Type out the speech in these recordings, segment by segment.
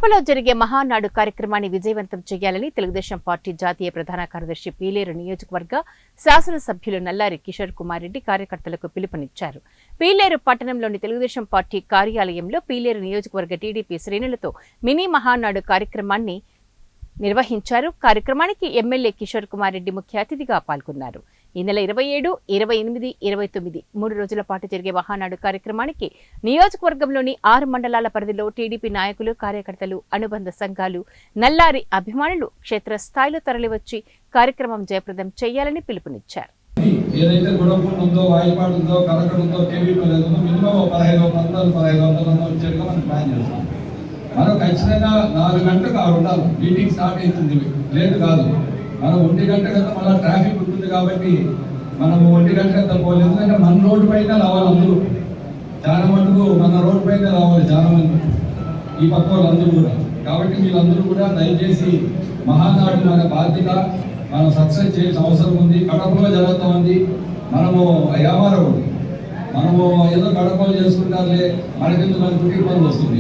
కడపలో జరిగే మహానాడు కార్యక్రమాన్ని విజయవంతం చేయాలని తెలుగుదేశం పార్టీ జాతీయ ప్రధాన కార్యదర్శి పీలేరు నియోజకవర్గ శాసనసభ్యులు నల్లారి కిషోర్ కుమార్ రెడ్డి కార్యకర్తలకు పిలుపునిచ్చారు. పీలేరు పట్టణంలోని తెలుగుదేశం పార్టీ కార్యాలయంలో పీలేరు నియోజకవర్గ టీడీపీ శ్రేణులతో మినీ మహానాడు కార్యక్రమాన్ని నిర్వహించారు. కార్యక్రమానికి ఎమ్మెల్యే కిషోర్ కుమార్ రెడ్డి ముఖ్య అతిథిగా పాల్గొన్నారు. ఈ నెల 27, 28, 29 3 రోజుల పాటు జరిగే మహానాడు కార్యక్రమానికి నియోజకవర్గంలోని 6 మండలాల పరిధిలో టీడీపీ నాయకులు, కార్యకర్తలు, అనుబంధ సంఘాలు, నల్లారి అభిమానులు క్షేత్రస్థాయిలో తరలివచ్చి కార్యక్రమం జయప్రదం చేయాలని పిలుపునిచ్చారు. ఏదైతే గుణపూర్ ఉందో, వాయిపాడు ఉందో, కలకడ ఉందో, కేవీపల్లి ఉందో, మినిమం 1500 వచ్చేట్టుగా మనం ప్లాన్ చేస్తాం. మనం ఖచ్చితంగా 4 గంటలకు ఆడ ఉండాలి. మీటింగ్ స్టార్ట్ అవుతుంది, లేట్ కాదు. మనం 1 గంట కదా మళ్ళీ ట్రాఫిక్ ఉంటుంది కాబట్టి మనం 1 గంట కదా పోలేదు. ఎందుకంటే మన రోడ్డు పైన రావాలి అందరూ. చాలా మటుకు మన రోడ్డు పైన రావాలి చాలా మంది, ఈ పక్క వాళ్ళందరూ కూడా. కాబట్టి వీళ్ళందరూ కూడా దయచేసి మహానాడు మన బాధ్యత, మనం సక్సెస్ చేయాల్సిన అవసరం ఉంది. కడపలో జరుగుతూ ఉంది. మనము వ్యాపారం, మనము ఏదో కడపలు చేసుకుంటారులే, మనకెందుకు మన కుటుంబం వస్తుంది.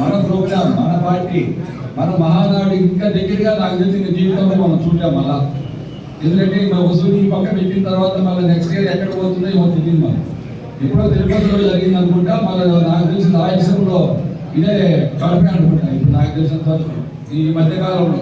మన ప్రోగ్రామ్, మన పార్టీ, మన మహానాడు ఇంకా దగ్గరగా నాకు తెలిసిన జీవితంలో మనం చూసాం. మళ్ళా ఎందుకంటే మన వసూలు ఈ పక్క పెట్టిన తర్వాత మళ్ళీ నెక్స్ట్ ఇయర్ ఎక్కడ పోతుందో ఏమో తెలియదు. మనం ఎప్పుడో తిరుపతిలో జరిగింది అనుకుంటా. మళ్ళీ నాకు తెలిసిన రాయలసీమలో ఇదే కడప అనుకుంటా. ఇప్పుడు నాకు తెలిసిన ఈ మధ్యకాలంలో